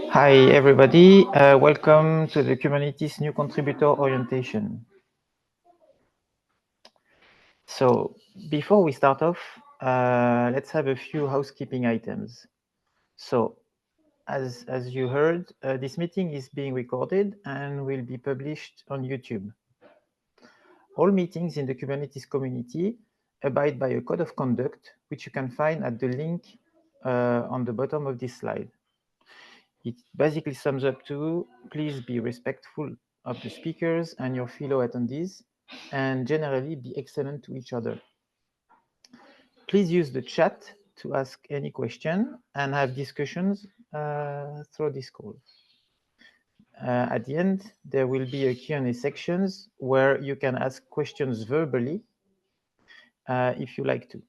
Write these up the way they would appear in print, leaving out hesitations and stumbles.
Hi, everybody. Welcome to the Kubernetes new contributor orientation. So before we start off, let's have a few housekeeping items. So as you heard, this meeting is being recorded and will be published on YouTube. All meetings in the Kubernetes community abide by a code of conduct, which you can find at the link on the bottom of this slide. It basically sums up to please be respectful of the speakers and your fellow attendees, and generally be excellent to each other. Please use the chat to ask any question and have discussions through this call. At the end, there will be a Q&A sections where you can ask questions verbally if you like to.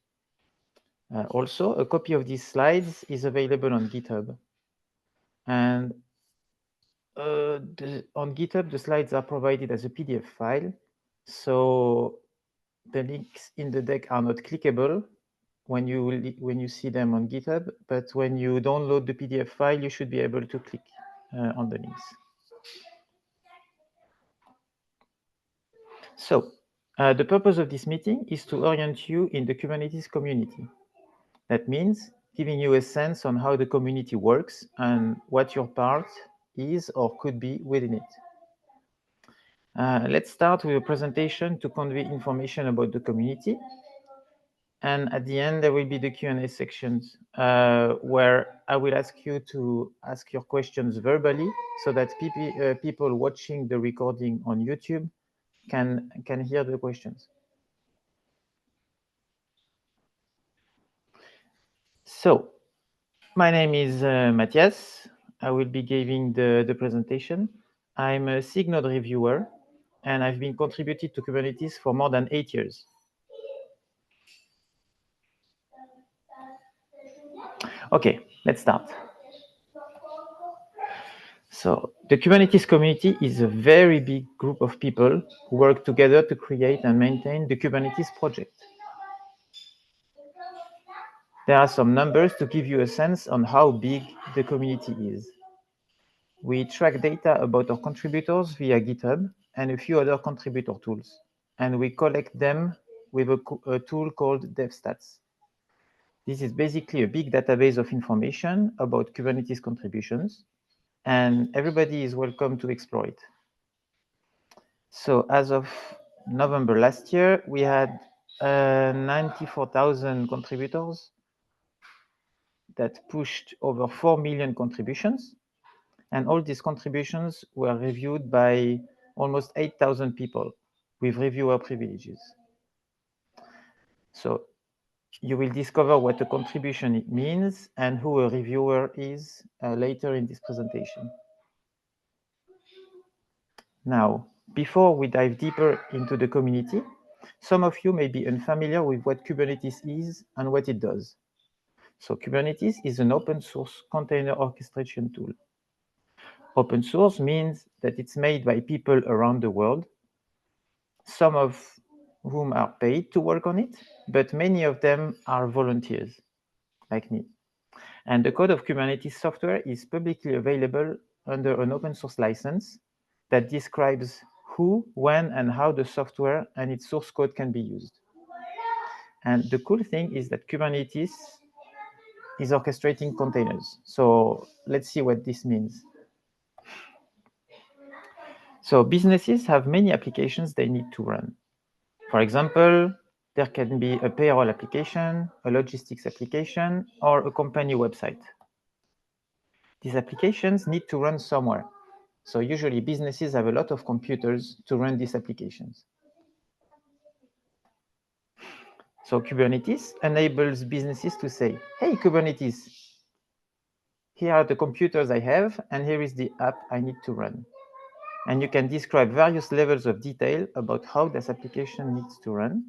Also, a copy of these slides is available on GitHub. And on GitHub, the slides are provided as a PDF file. So the links in the deck are not clickable when you see them on GitHub, but when you download the PDF file, you should be able to click on the links. So the purpose of this meeting is to orient you in the Kubernetes community. That means giving you a sense on how the community works and what your part is or could be within it. Let's start with a presentation to convey information about the community. And at the end, there will be the Q&A sections where I will ask you to ask your questions verbally so that people watching the recording on YouTube can hear the questions. So my name is Matthias. I will be giving the presentation. I'm a SIG node reviewer, and I've been contributed to Kubernetes for more than 8 years. Okay, let's start. So the Kubernetes community is a very big group of people who work together to create and maintain the Kubernetes project. There are some numbers to give you a sense on how big the community is. We track data about our contributors via GitHub and a few other contributor tools, and we collect them with a tool called DevStats. This is basically a big database of information about Kubernetes contributions, and everybody is welcome to explore it. So as of November last year, we had 94,000 contributors that pushed over 4 million contributions. And all these contributions were reviewed by almost 8,000 people with reviewer privileges. So you will discover what a contribution means and who a reviewer is later in this presentation. Now, before we dive deeper into the community, some of you may be unfamiliar with what Kubernetes is and what it does. So Kubernetes is an open source container orchestration tool. Open source means that it's made by people around the world, some of whom are paid to work on it, but many of them are volunteers, like me. And the code of Kubernetes software is publicly available under an open source license that describes who, when, and how the software and its source code can be used. And the cool thing is that Kubernetes is orchestrating containers. So let's see what this means. So businesses have many applications they need to run. For example, there can be a payroll application, a logistics application, or a company website. These applications need to run somewhere. So usually businesses have a lot of computers to run these applications. So Kubernetes enables businesses to say, hey, Kubernetes, here are the computers I have, and here is the app I need to run. And you can describe various levels of detail about how this application needs to run,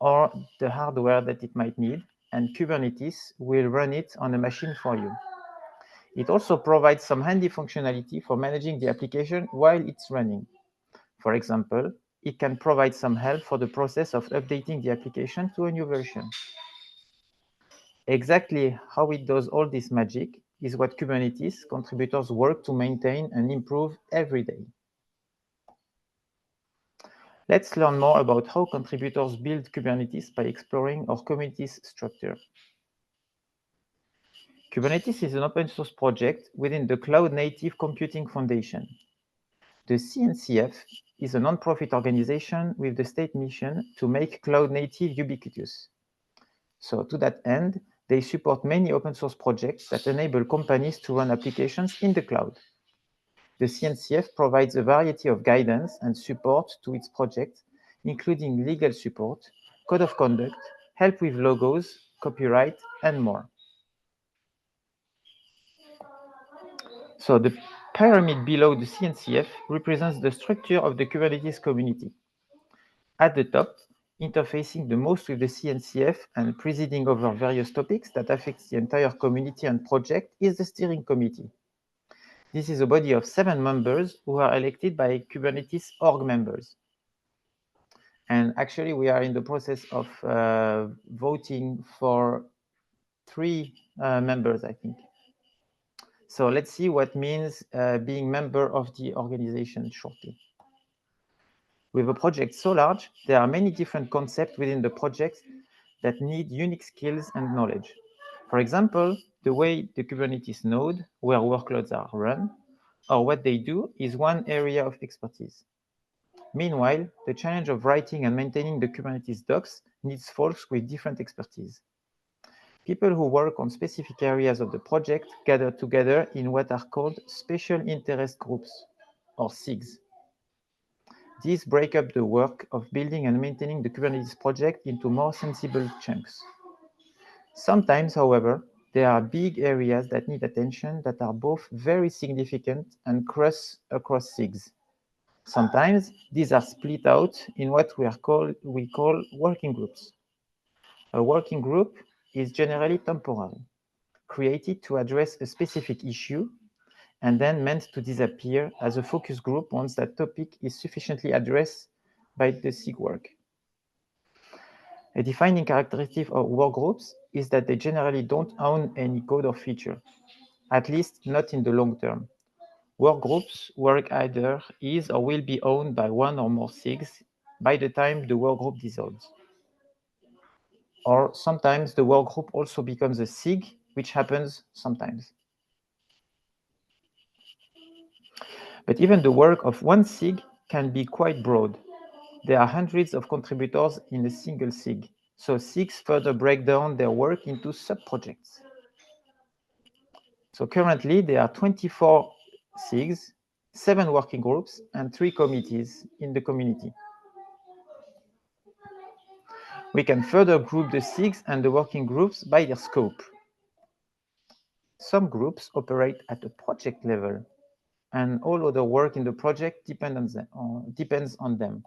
or the hardware that it might need, and Kubernetes will run it on a machine for you. It also provides some handy functionality for managing the application while it's running. For example, it can provide some help for the process of updating the application to a new version. Exactly how it does all this magic is what Kubernetes contributors work to maintain and improve every day. Let's learn more about how contributors build Kubernetes by exploring our community's structure. Kubernetes is an open source project within the Cloud Native Computing Foundation. The CNCF is a non-profit organization with the state mission to make cloud native ubiquitous. So to that end, they support many open source projects that enable companies to run applications in the cloud. The CNCF provides a variety of guidance and support to its projects, including legal support, code of conduct, help with logos, copyright, and more. So the pyramid below the CNCF represents the structure of the Kubernetes community. At the top, interfacing the most with the CNCF and presiding over various topics that affect the entire community and project is the steering committee. This is a body of 7 members who are elected by Kubernetes org members. And actually, we are in the process of voting for 3 members, I think. So let's see what means being member of the organization shortly. With a project so large, there are many different concepts within the project that need unique skills and knowledge. For example, the way the Kubernetes node, where workloads are run, or what they do is one area of expertise. Meanwhile, the challenge of writing and maintaining the Kubernetes docs needs folks with different expertise. People who work on specific areas of the project gather together in what are called special interest groups, or SIGs. These break up the work of building and maintaining the Kubernetes project into more sensible chunks. Sometimes, however, there are big areas that need attention that are both very significant and cross across SIGs. Sometimes these are split out in what we call working groups. A working group is generally temporary, created to address a specific issue and then meant to disappear as a focus group once that topic is sufficiently addressed by the SIG work. A defining characteristic of work groups is that they generally don't own any code or feature, at least not in the long term. Work groups work either is or will be owned by one or more SIGs by the time the work group dissolves. Or sometimes the work group also becomes a SIG, which happens sometimes. But even the work of one SIG can be quite broad. There are hundreds of contributors in a single SIG, so SIGs further break down their work into sub-projects. So currently, there are 24 SIGs, 7 working groups, and 3 committees in the community. We can further group the SIGs and the working groups by their scope. Some groups operate at a project level, and all other work in the project depends on them.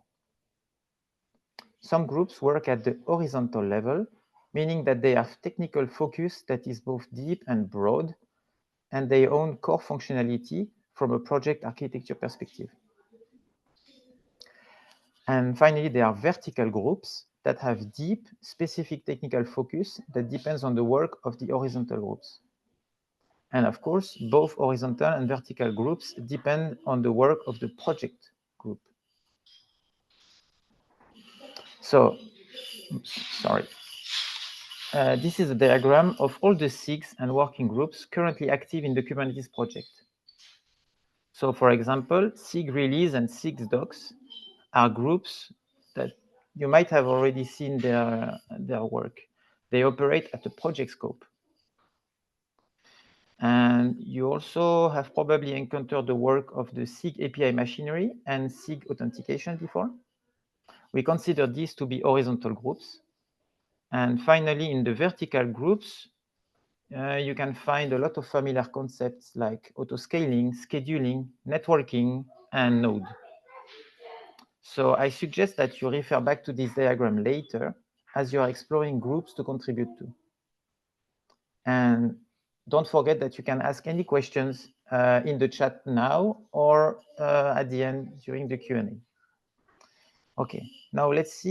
Some groups work at the horizontal level, meaning that they have technical focus that is both deep and broad, and they own core functionality from a project architecture perspective. And finally, there are vertical groups that have deep, specific technical focus that depends on the work of the horizontal groups. And of course, both horizontal and vertical groups depend on the work of the project group. So, sorry. This is a diagram of all the SIGs and working groups currently active in the Kubernetes project. So, for example, SIG release and SIG docs are groups that you might have already seen their work. They operate at the project scope. And you also have probably encountered the work of the SIG API machinery and SIG authentication before. We consider these to be horizontal groups. And finally, in the vertical groups, you can find a lot of familiar concepts like autoscaling, scheduling, networking, and node. So I suggest that you refer back to this diagram later as you are exploring groups to contribute to. And don't forget that you can ask any questions in the chat now or at the end during the Q&A. Okay, now let's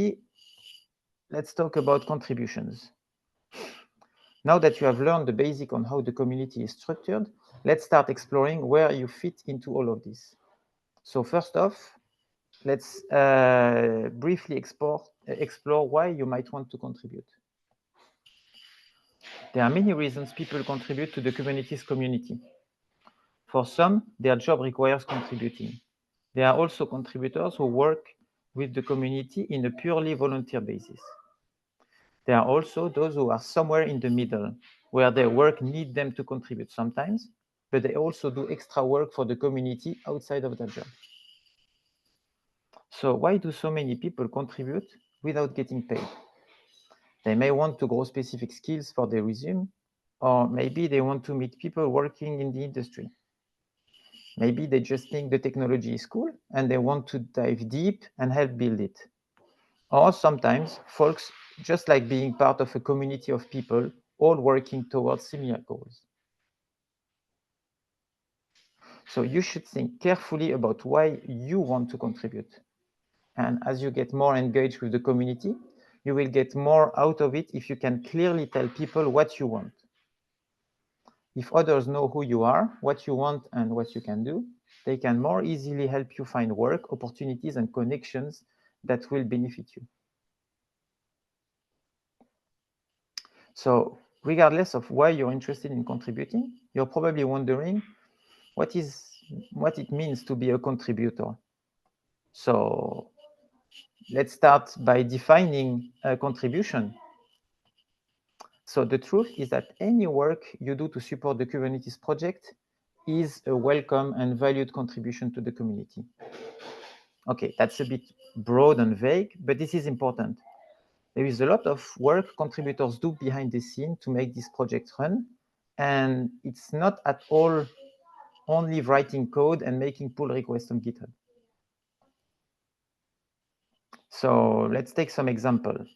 talk about contributions. Now that you have learned the basic on how the community is structured, let's start exploring where you fit into all of this. So first off, let's briefly explore why you might want to contribute. There are many reasons people contribute to the Kubernetes community. For some, their job requires contributing. There are also contributors who work with the community in a purely volunteer basis. There are also those who are somewhere in the middle, where their work needs them to contribute sometimes, but they also do extra work for the community outside of their job. So why do so many people contribute without getting paid? They may want to grow specific skills for their resume, or maybe they want to meet people working in the industry. Maybe they just think the technology is cool and they want to dive deep and help build it. Or sometimes folks just like being part of a community of people all working towards similar goals. So you should think carefully about why you want to contribute. And as you get more engaged with the community, you will get more out of it if you can clearly tell people what you want. If others know who you are, what you want, and what you can do, they can more easily help you find work, opportunities, and connections that will benefit you. So regardless of why you're interested in contributing, you're probably wondering what it means to be a contributor. So let's start by defining a contribution. So the truth is that any work you do to support the Kubernetes project is a welcome and valued contribution to the community. Okay, that's a bit broad and vague, but this is important. There is a lot of work contributors do behind the scene to make this project run, and it's not at all only writing code and making pull requests on GitHub. So let's take some examples.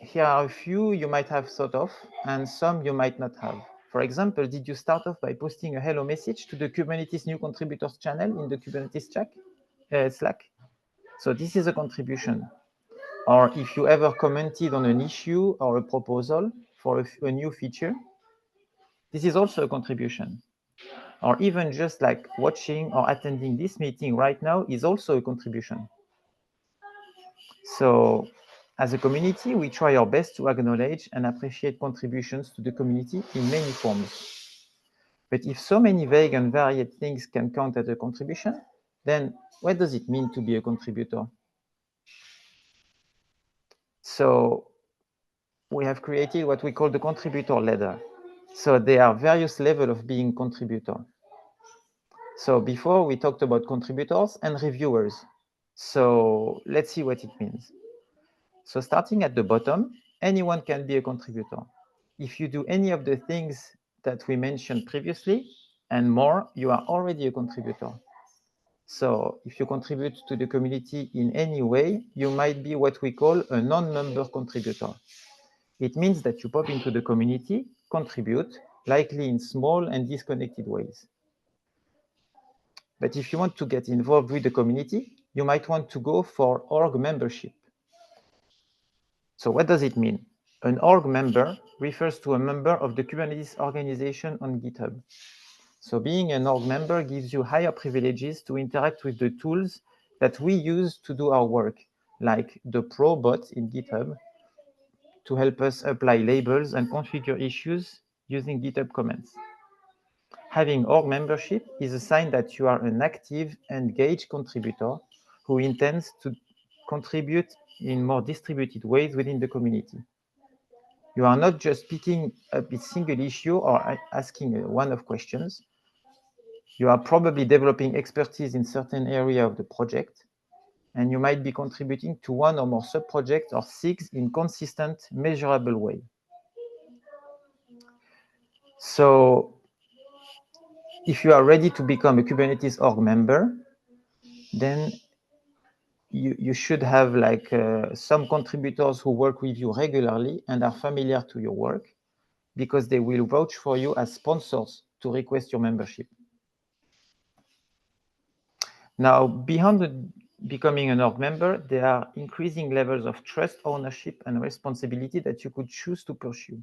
Here are a few you might have thought of, and some you might not have. For example, did you start off by posting a hello message to the Kubernetes new contributors channel in the Kubernetes Slack? So this is a contribution. Or if you ever commented on an issue or a proposal for a new feature, this is also a contribution. Or even just like watching or attending this meeting right now is also a contribution. So as a community, we try our best to acknowledge and appreciate contributions to the community in many forms. But if so many vague and varied things can count as a contribution, then what does it mean to be a contributor? So we have created what we call the contributor ladder. So there are various levels of being contributor. So before we talked about contributors and reviewers. So let's see what it means. So starting at the bottom, anyone can be a contributor. If you do any of the things that we mentioned previously and more, you are already a contributor. So if you contribute to the community in any way, you might be what we call a non-member contributor. It means that you pop into the community, contribute, likely in small and disconnected ways. But if you want to get involved with the community, you might want to go for org membership. So what does it mean? An org member refers to a member of the Kubernetes organization on GitHub. So being an org member gives you higher privileges to interact with the tools that we use to do our work, like the Pro bot in GitHub to help us apply labels and configure issues using GitHub commands. Having org membership is a sign that you are an active, engaged contributor who intends to contribute in more distributed ways within the community. You are not just picking up a single issue or asking a one-off questions. You are probably developing expertise in certain area of the project, and you might be contributing to one or more sub-projects or SIGs in consistent, measurable way. So if you are ready to become a Kubernetes org member, then you should have like some contributors who work with you regularly and are familiar to your work, because they will vouch for you as sponsors to request your membership. Now, beyond becoming an org member, there are increasing levels of trust, ownership, and responsibility that you could choose to pursue.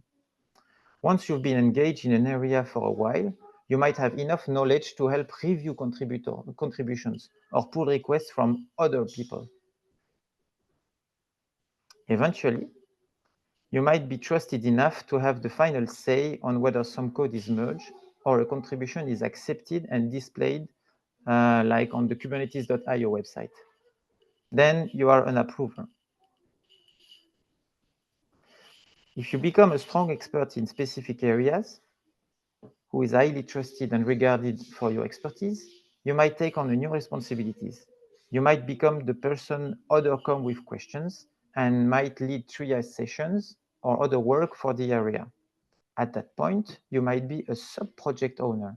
Once you've been engaged in an area for a while, you might have enough knowledge to help review contributions or pull requests from other people. Eventually, you might be trusted enough to have the final say on whether some code is merged or a contribution is accepted and displayed, like on the Kubernetes.io website. Then you are an approver. If you become a strong expert in specific areas, who is highly trusted and regarded for your expertise, you might take on new responsibilities. You might become the person others come with questions and might lead triage sessions or other work for the area. At that point, you might be a sub-project owner.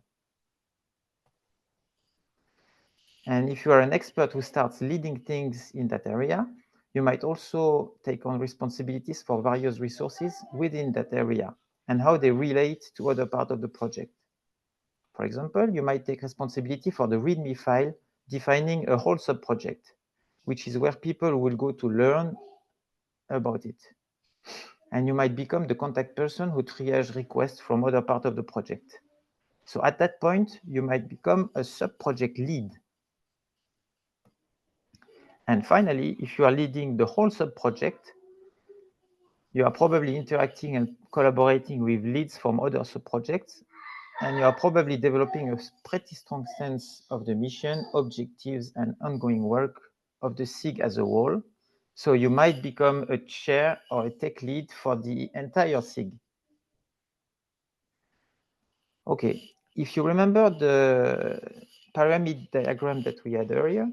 And if you are an expert who starts leading things in that area, you might also take on responsibilities for various resources within that area and how they relate to other parts of the project. For example, you might take responsibility for the README file defining a whole sub-project, which is where people will go to learn about it. And you might become the contact person who triage requests from other parts of the project. So at that point, you might become a sub-project lead. And finally, if you are leading the whole sub-project, you are probably interacting and collaborating with leads from other sub-projects, and you are probably developing a pretty strong sense of the mission, objectives, and ongoing work of the SIG as a whole. So you might become a chair or a tech lead for the entire SIG. Okay, if you remember the pyramid diagram that we had earlier,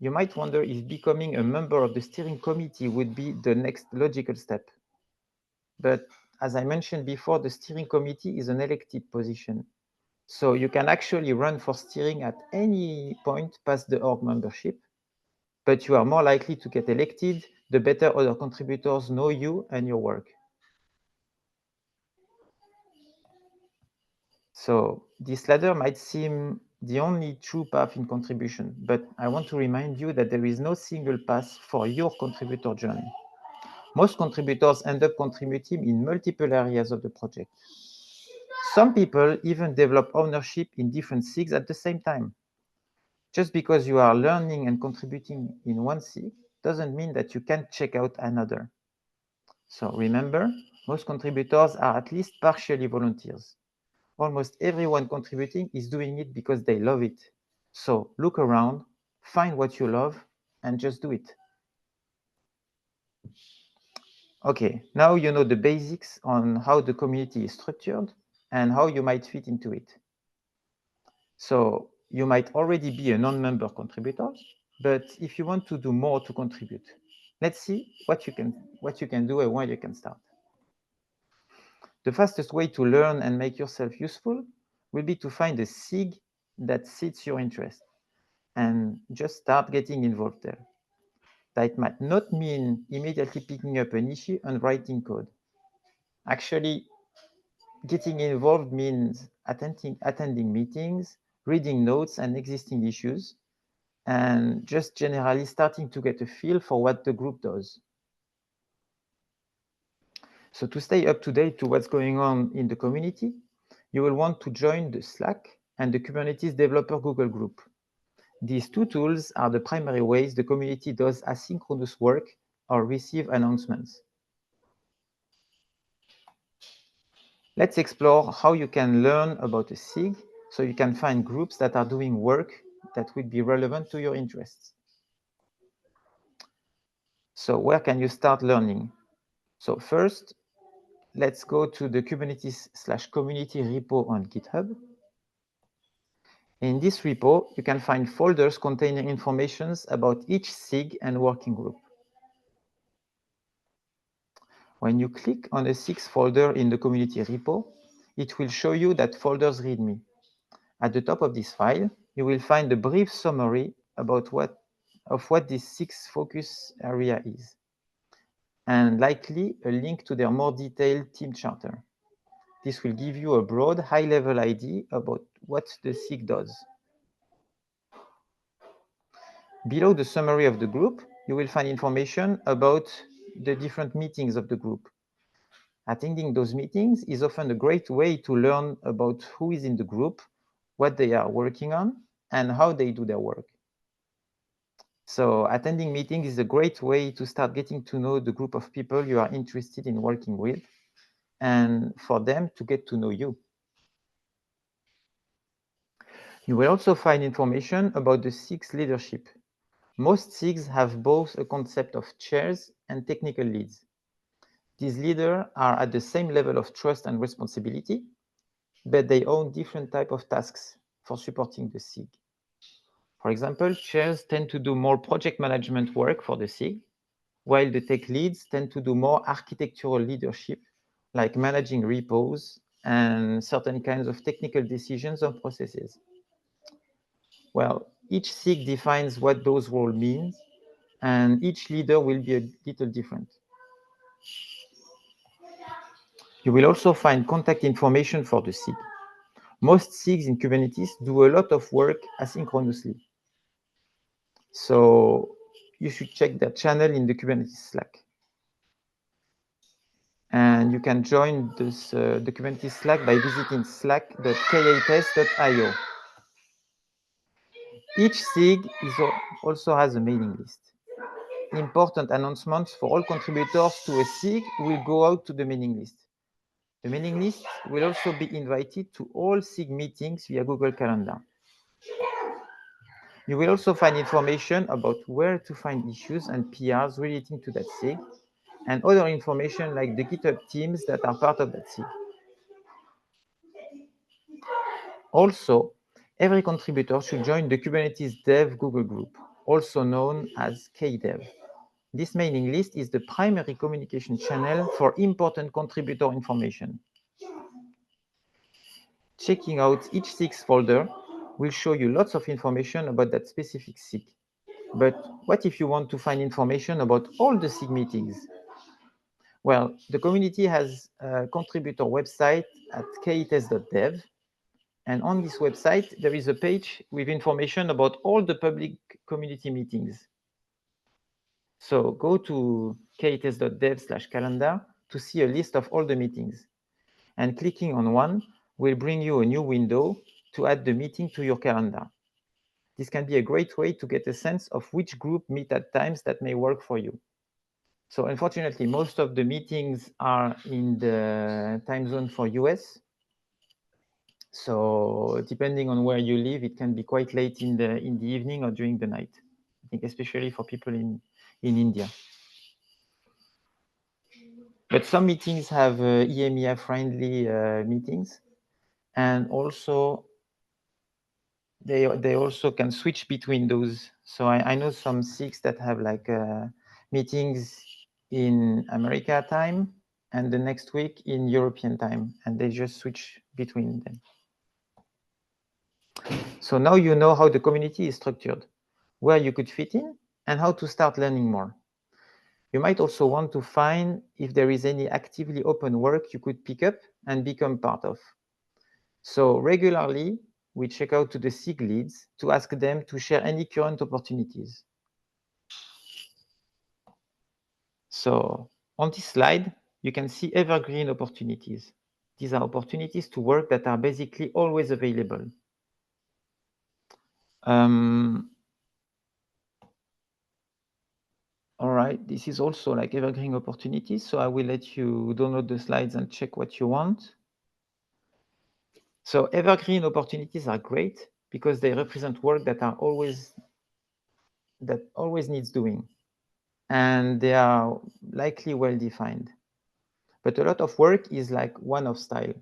you might wonder if becoming a member of the steering committee would be the next logical step. But as I mentioned before, the steering committee is an elected position. So you can actually run for steering at any point past the org membership, but you are more likely to get elected the better other contributors know you and your work. So this ladder might seem the only true path in contribution, but I want to remind you that there is no single path for your contributor journey. Most contributors end up contributing in multiple areas of the project. Some people even develop ownership in different SIGs at the same time. Just because you are learning and contributing in one SIG doesn't mean that you can't check out another. So remember, most contributors are at least partially volunteers. Almost everyone contributing is doing it because they love it. So look around, find what you love, and just do it. Okay, now you know the basics on how the community is structured and how you might fit into it. So you might already be a non-member contributor, but if you want to do more to contribute, let's see what you can do and where you can start. The fastest way to learn and make yourself useful will be to find a SIG that suits your interest and just start getting involved there. That might not mean immediately picking up an issue and writing code. Actually, getting involved means attending meetings, reading notes and existing issues, and just generally starting to get a feel for what the group does. So to stay up to date to what's going on in the community, you will want to join the Slack and the Kubernetes Developer Google group. These two tools are the primary ways the community does asynchronous work or receive announcements. Let's explore how you can learn about a SIG so you can find groups that are doing work that would be relevant to your interests. So where can you start learning? So first, let's go to the Kubernetes/community repo on GitHub. In this repo, you can find folders containing information about each SIG and working group. When you click on a SIG folder in the community repo, it will show you that folder's README. At the top of this file, you will find a brief summary about what this SIG focus area is, and likely a link to their more detailed team charter. This will give you a broad, high-level idea about what the SIG does. Below the summary of the group, you will find information about the different meetings of the group. Attending those meetings is often a great way to learn about who is in the group, what they are working on, and how they do their work. So attending meetings is a great way to start getting to know the group of people you are interested in working with, and for them to get to know you. You will also find information about the SIG's leadership. Most SIGs have both a concept of chairs and technical leads. These leaders are at the same level of trust and responsibility, but they own different types of tasks for supporting the SIG. For example, chairs tend to do more project management work for the SIG, while the tech leads tend to do more architectural leadership, like managing repos and certain kinds of technical decisions or processes. Well, each SIG defines what those roles mean, and each leader will be a little different. You will also find contact information for the SIG. Most SIGs in Kubernetes do a lot of work asynchronously. So you should check that channel in the Kubernetes Slack. And you can join this, the Kubernetes Slack by visiting slack.k8s.io. Each SIG also has a mailing list. Important announcements for all contributors to a SIG will go out to the mailing list. The mailing list will also be invited to all SIG meetings via Google Calendar. You will also find information about where to find issues and PRs relating to that SIG, and other information like the GitHub teams that are part of that SIG. Also, every contributor should join the Kubernetes Dev Google group, also known as KDev. This mailing list is the primary communication channel for important contributor information. Checking out each SIG's folder will show you lots of information about that specific SIG. But what if you want to find information about all the SIG meetings? Well, the community has a contributor website at k8s.dev. And on this website, there is a page with information about all the public community meetings. So go to k8s.dev/calendar to see a list of all the meetings. And clicking on one will bring you a new window to add the meeting to your calendar. This can be a great way to get a sense of which group meet at times that may work for you. So unfortunately, most of the meetings are in the time zone for US. So depending on where you live, it can be quite late in the evening or during the night. I think especially for people in India. But some meetings have EMEA-friendly meetings, and also they also can switch between those. So I know some SIGs that have like meetings in America time and the next week in European time, and they just switch between them. So now you know how the community is structured, where you could fit in, and how to start learning more. You might also want to find if there is any actively open work you could pick up and become part of. So regularly, we check out to the SIG leads to ask them to share any current opportunities. So on this slide, you can see evergreen opportunities. These are opportunities to work that are basically always available. All right, this is also like evergreen opportunities. So I will let you download the slides and check what you want. So evergreen opportunities are great because they represent work that always needs doing. And they are likely well defined. But a lot of work is like one-off style,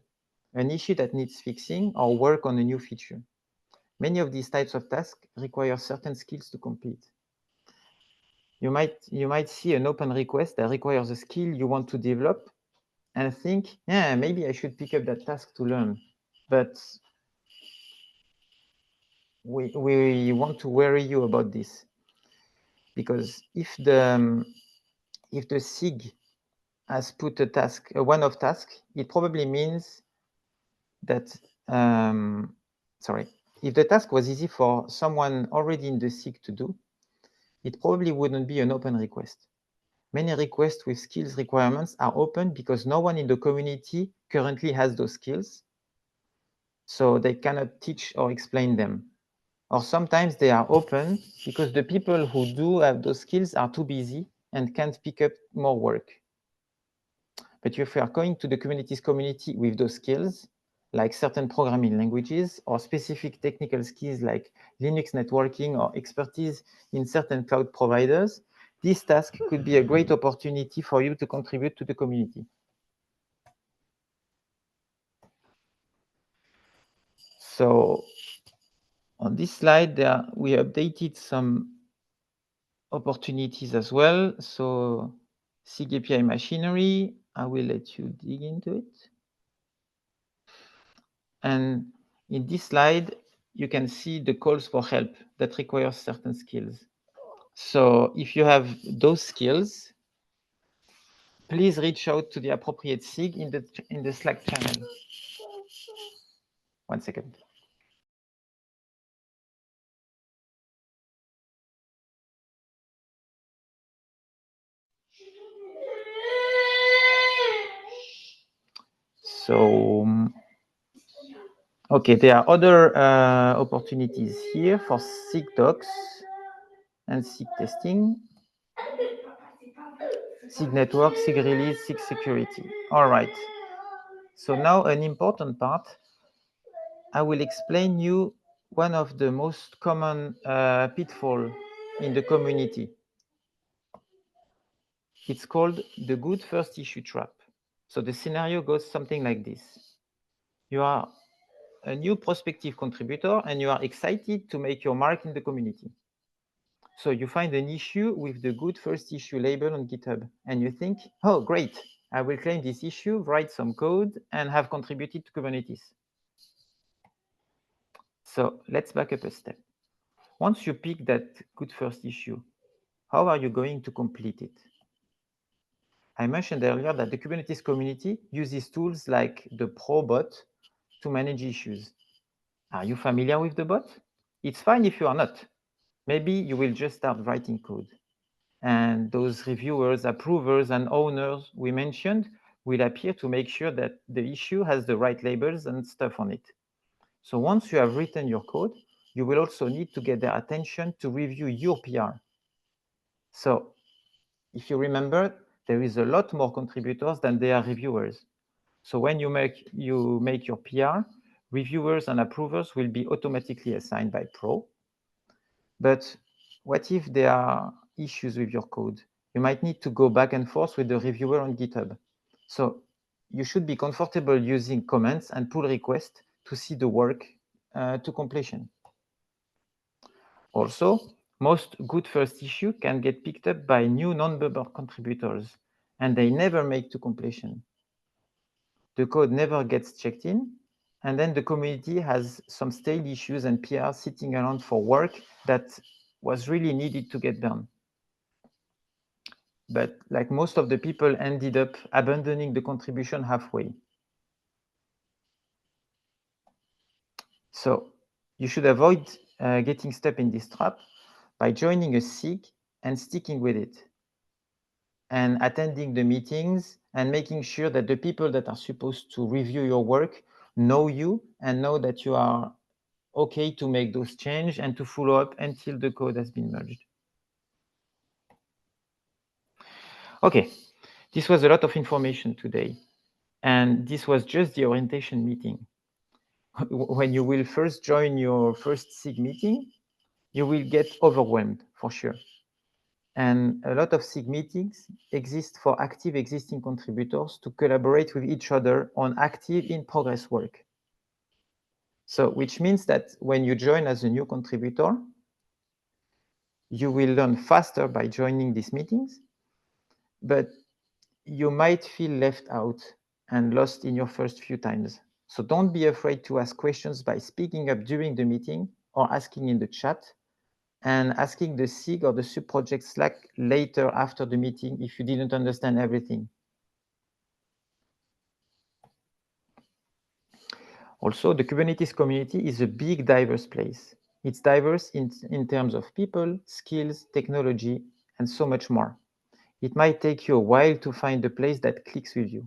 an issue that needs fixing or work on a new feature. Many of these types of tasks require certain skills to complete. You might see an open request that requires a skill you want to develop and think, yeah, maybe I should pick up that task to learn. But we want to worry you about this, because if the SIG has put a one-off task, it probably means that, if the task was easy for someone already in the SIG to do, it probably wouldn't be an open request. Many requests with skills requirements are open because no one in the community currently has those skills, so they cannot teach or explain them. Or sometimes they are open because the people who do have those skills are too busy and can't pick up more work. But if you are going to the Kubernetes community with those skills, like certain programming languages or specific technical skills like Linux networking or expertise in certain cloud providers, this task could be a great opportunity for you to contribute to the community. So on this slide, we updated some opportunities as well. So SIG API machinery, I will let you dig into it. And in this slide, you can see the calls for help that requires certain skills. So if you have those skills, please reach out to the appropriate SIG in the Slack channel. 1 second. So, okay, there are other opportunities here for SIG docs and SIG testing, SIG network, SIG release, SIG security. All right. So now an important part. I will explain you one of the most common pitfall in the community. It's called the good first issue trap. So the scenario goes something like this. You are a new prospective contributor and you are excited to make your mark in the community. So you find an issue with the good first issue label on GitHub and you think, oh, great, I will claim this issue, write some code and have contributed to Kubernetes. So let's back up a step. Once you pick that good first issue, how are you going to complete it? I mentioned earlier that the Kubernetes community uses tools like the Pro bot to manage issues. Are you familiar with the bot? It's fine if you are not. Maybe you will just start writing code. And those reviewers, approvers, and owners we mentioned will appear to make sure that the issue has the right labels and stuff on it. So once you have written your code, you will also need to get their attention to review your PR. So if you remember, there is a lot more contributors than there are reviewers. So when you make your PR, reviewers and approvers will be automatically assigned by Pro. But what if there are issues with your code? You might need to go back and forth with the reviewer on GitHub. So you should be comfortable using comments and pull requests to see the work to completion. Also, most good first issue can get picked up by new non-member contributors, and they never make to completion. The code never gets checked in, and then the community has some stale issues and PR sitting around for work that was really needed to get done. But like most of the people ended up abandoning the contribution halfway. So you should avoid getting stuck in this trap by joining a SIG and sticking with it, and attending the meetings and making sure that the people that are supposed to review your work know you and know that you are okay to make those changes and to follow up until the code has been merged. Okay, this was a lot of information today. And this was just the orientation meeting. When you will first join your first SIG meeting, you will get overwhelmed for sure. And a lot of SIG meetings exist for active existing contributors to collaborate with each other on active in-progress work. So, which means that when you join as a new contributor, you will learn faster by joining these meetings, but you might feel left out and lost in your first few times. So don't be afraid to ask questions by speaking up during the meeting or asking in the chat, and asking the SIG or the sub-project Slack later after the meeting if you didn't understand everything. Also, the Kubernetes community is a big, diverse place. It's diverse in terms of people, skills, technology, and so much more. It might take you a while to find a place that clicks with you.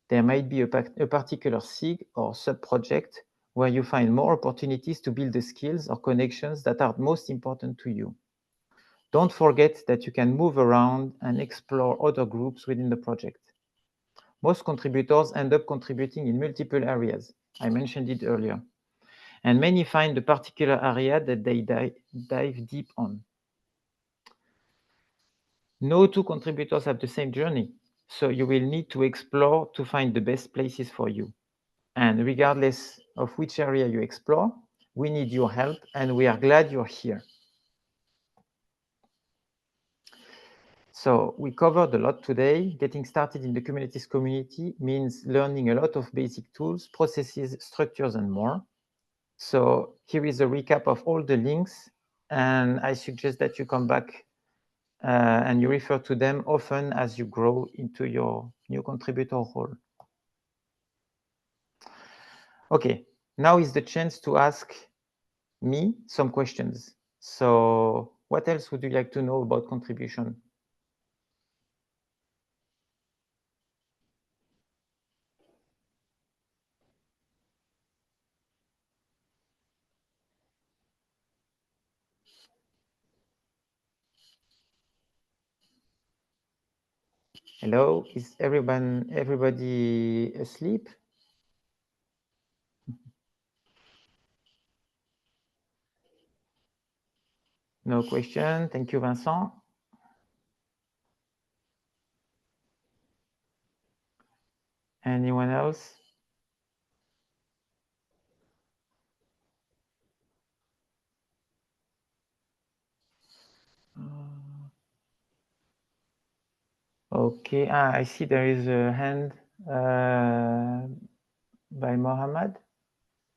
There might be a particular SIG or sub-project where you find more opportunities to build the skills or connections that are most important to you. Don't forget that you can move around and explore other groups within the project. Most contributors end up contributing in multiple areas. I mentioned it earlier. And many find a particular area that they dive deep on. No two contributors have the same journey, so you will need to explore to find the best places for you. And regardless of which area you explore, we need your help, and we are glad you're here. So we covered a lot today. Getting started in the Kubernetes community means learning a lot of basic tools, processes, structures, and more. So here is a recap of all the links, and I suggest that you come back and you refer to them often as you grow into your new contributor role. Okay, now is the chance to ask me some questions. So what else would you like to know about contribution? Hello, is everybody asleep? No question. Thank you, Vincent. Anyone else? Okay, I see there is a hand by Mohammed.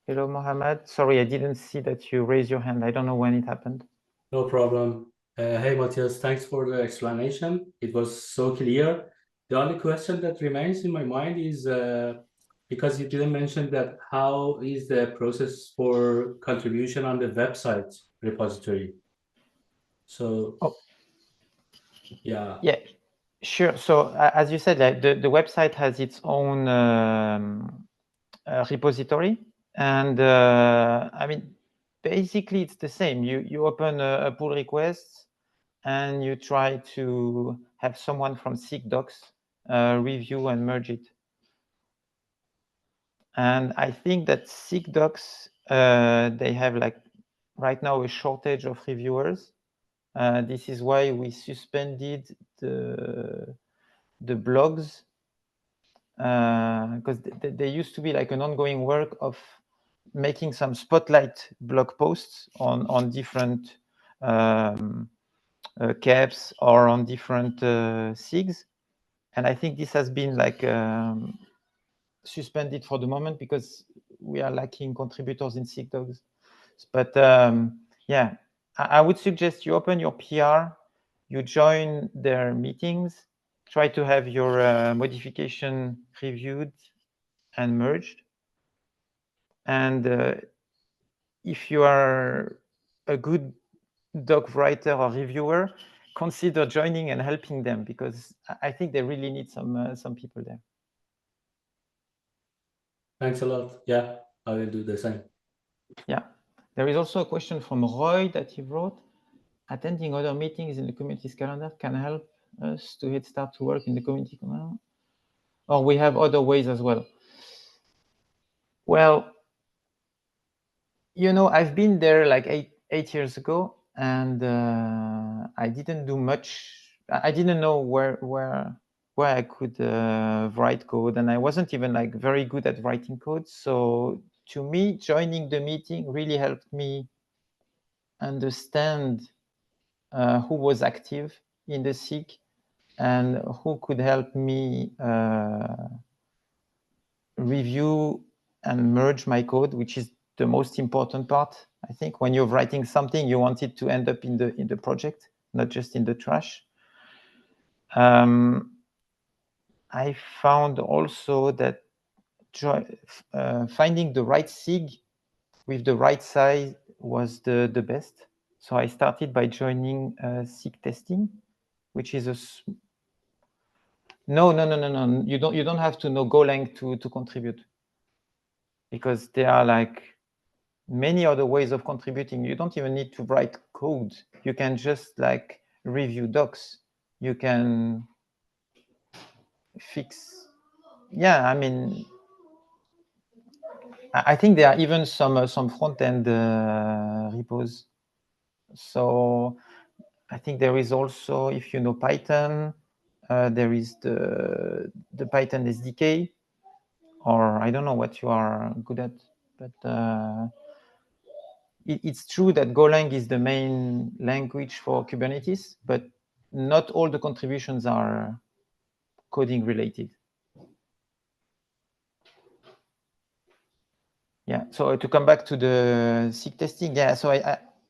Hello, Mohammed. Sorry, I didn't see that you raised your hand. I don't know when it happened. No problem. Hey, Matthias, thanks for the explanation. It was so clear. The only question that remains in my mind is because you didn't mention that, how is the process for contribution on the website repository? So, yeah. Yeah, sure. So as you said, like the website has its own repository, and I mean, basically it's the same. You open a pull request, and you try to have someone from SIG-Docs review and merge it. And I think that SIG-Docs, they have like right now a shortage of reviewers. This is why we suspended the blogs, because there used to be like an ongoing work of making some spotlight blog posts on different caps or on different SIGs. And I think this has been like suspended for the moment because we are lacking contributors in SIG-Docs. But yeah, I would suggest you open your PR, you join their meetings, try to have your modification reviewed and merged. And if you are a good doc writer or reviewer, consider joining and helping them, because I think they really need some people there. Thanks a lot. Yeah, I will do the same. Yeah. There is also a question from Roy that he wrote. Attending other meetings in the community's calendar can help us to head start to work in the community calendar. Or we have other ways as well. Well, you know, I've been there like eight years ago, and I didn't do much. I didn't know where I could write code, and I wasn't even like very good at writing code. So to me, joining the meeting really helped me understand who was active in the SIG and who could help me review and merge my code, which is the most important part. I think when you're writing something, you want it to end up in the project, not just in the trash. I found also that finding the right SIG with the right size was the best. So I started by joining SIG testing, which is no. You don't have to know Golang to contribute, because there are like many other ways of contributing. You don't even need to write code. You can just like review docs. You can fix. Yeah, I mean, I think there are even some front end repos. So I think there is also, if you know Python, there is the Python SDK, or I don't know what you are good at, but it's true that Golang is the main language for Kubernetes, but not all the contributions are coding related. Yeah. So to come back to the SIG testing, yeah. So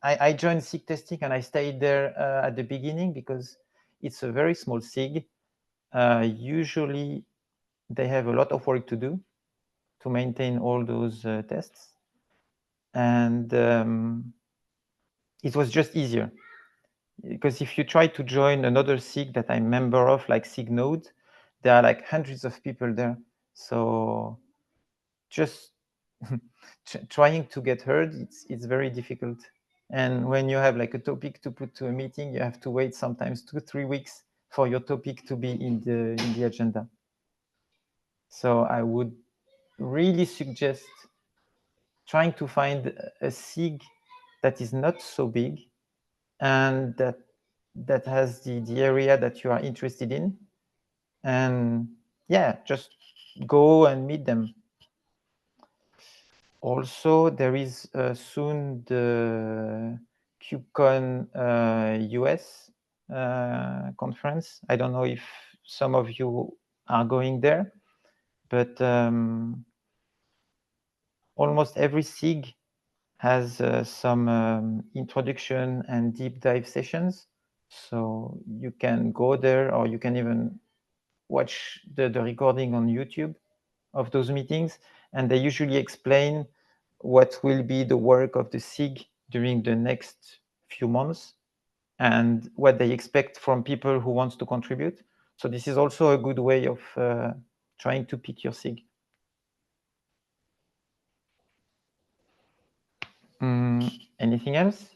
I joined SIG testing and I stayed there at the beginning because it's a very small SIG. Usually they have a lot of work to do to maintain all those tests, and it was just easier. Because if you try to join another SIG that I'm member of, like SIG Node, there are like hundreds of people there. So just trying to get heard, it's very difficult. And when you have like a topic to put to a meeting, you have to wait sometimes 2-3 weeks for your topic to be in the agenda. So I would really suggest trying to find a SIG that is not so big and that has the area that you are interested in, and yeah, just go and meet them. Also, there is soon the KubeCon US conference. I don't know if some of you are going there, but almost every SIG has some introduction and deep dive sessions. So you can go there, or you can even watch the recording on YouTube of those meetings. And they usually explain what will be the work of the SIG during the next few months and what they expect from people who want to contribute. So this is also a good way of trying to pick your SIG. Anything else?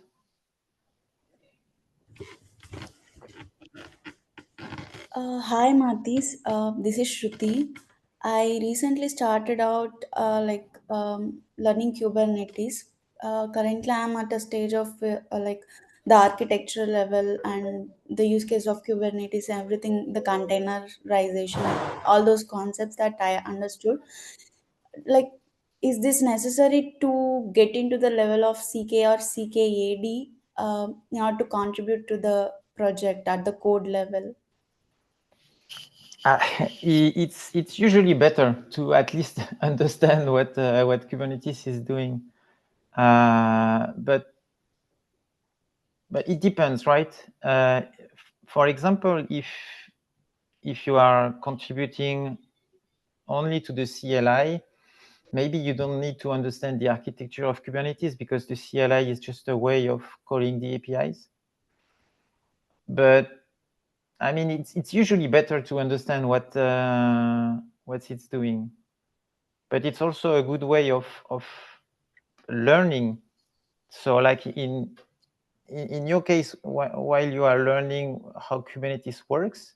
Hi Matis, this is Shruti. I recently started out learning Kubernetes. Currently, I'm at a stage of like the architectural level and the use case of Kubernetes, everything, the containerization, all those concepts that I understood. Like, is this necessary to get into the level of CK or CKAD in order to contribute to the project at the code level? It's usually better to at least understand what Kubernetes is doing, but it depends, right? For example, if you are contributing only to the CLI, maybe you don't need to understand the architecture of Kubernetes, because the CLI is just a way of calling the APIs. But I mean, it's usually better to understand what it's doing. But it's also a good way of learning. So like in your case, while you are learning how Kubernetes works,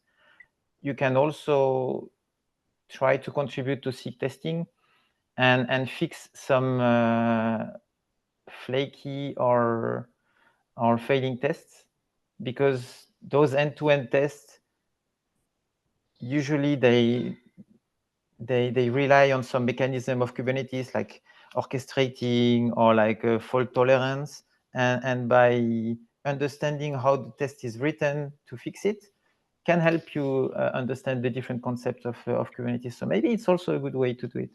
you can also try to contribute to SIG testing and fix some flaky or failing tests, because those end-to-end tests usually they rely on some mechanism of Kubernetes, like orchestrating or like fault tolerance, and by understanding how the test is written to fix it can help you understand the different concepts of Kubernetes. So maybe it's also a good way to do it.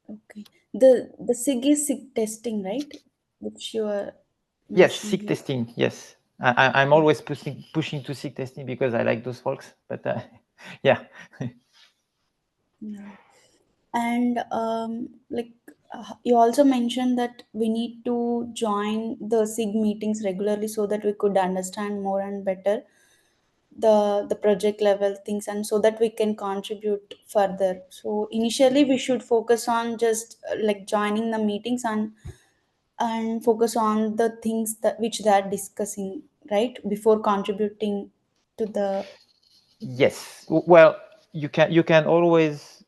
Okay. The SIG is SIG testing, right? Which you are Yes, mentioning SIG here. testing. Yes, I'm always pushing to SIG testing because I like those folks. But yeah. Yeah. And like You also mentioned that we need to join the SIG meetings regularly so that we could understand more and better the project level things, and so that we can contribute further. So initially we should focus on just like joining the meetings and focus on the things that which they are discussing, right, before contributing to the. Yes. Well, you can always.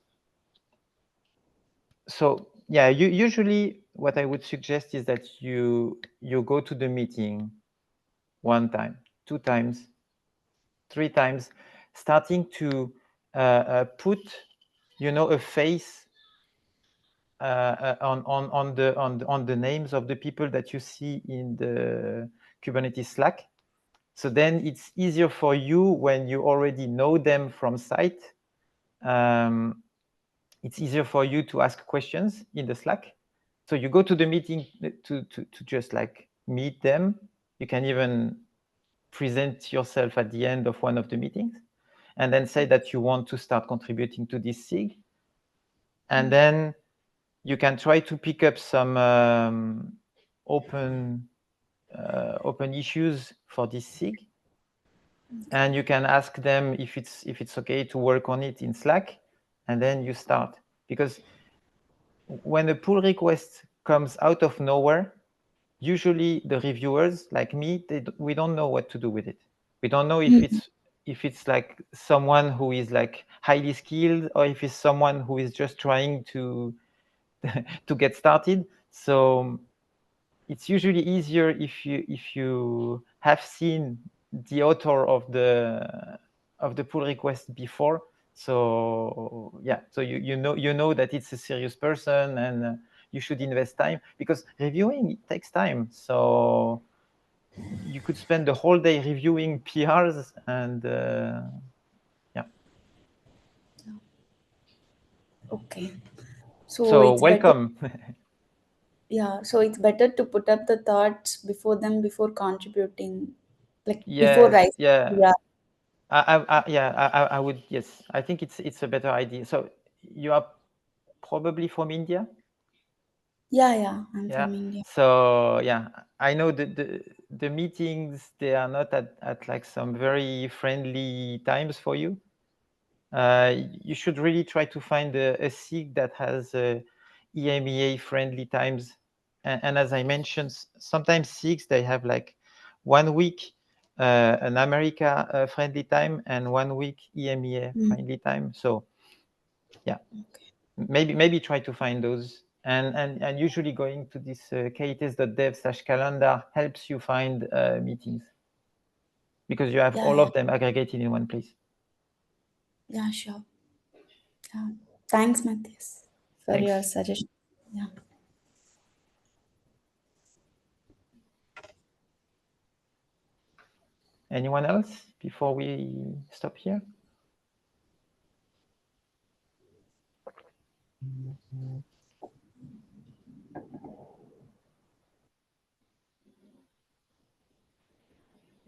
So yeah, usually what I would suggest is that you go to the meeting one time, two times, three times, starting to put, a face on the names of the people that you see in the Kubernetes Slack. So then it's easier for you when you already know them from site. It's easier for you to ask questions in the Slack. So you go to the meeting to just like meet them. You can even present yourself at the end of one of the meetings and then say that you want to start contributing to this SIG. And then you can try to pick up some open issues for this SIG. And you can ask them if it's okay to work on it in Slack, and then you start. Because when a pull request comes out of nowhere, usually the reviewers like me, we don't know what to do with it. We don't know if it's like someone who is like highly skilled or if it's someone who is just trying to to get started. So it's usually easier if you have seen the author of the pull request before. So yeah, so you know that it's a serious person, and you should invest time, because reviewing, it takes time. So you could spend the whole day reviewing PRs, and yeah. Okay, so So it's better. welcome. Yeah, so it's better to put up the thoughts before contributing, like before Yes, writing. yeah. Yeah, I would, yes. I think it's a better idea. So you are probably from India? yeah, I'm Yeah. from India. So yeah, I know the meetings, they are not at like some very friendly times for you. You should really try to find a SIG that has EMEA friendly times. And as I mentioned, sometimes SIGs, they have like 1 week an America friendly time and 1 week EMEA friendly time. So yeah, maybe try to find those. And usually going to this kts.dev/calendar helps you find meetings, because you have Yeah, all yeah, of them aggregated in one place. yeah, sure. Yeah. Thanks, Matthias, for your Thanks. suggestion. Yeah. Anyone else before we stop here?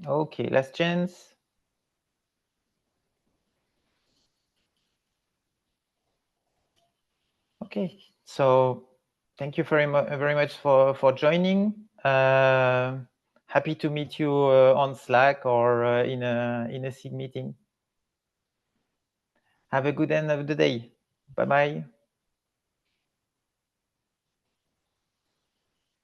Okay, last chance. Okay, so thank you very much for joining. Happy to meet you on Slack or in a SIG meeting. Have a good end of the day. Bye bye.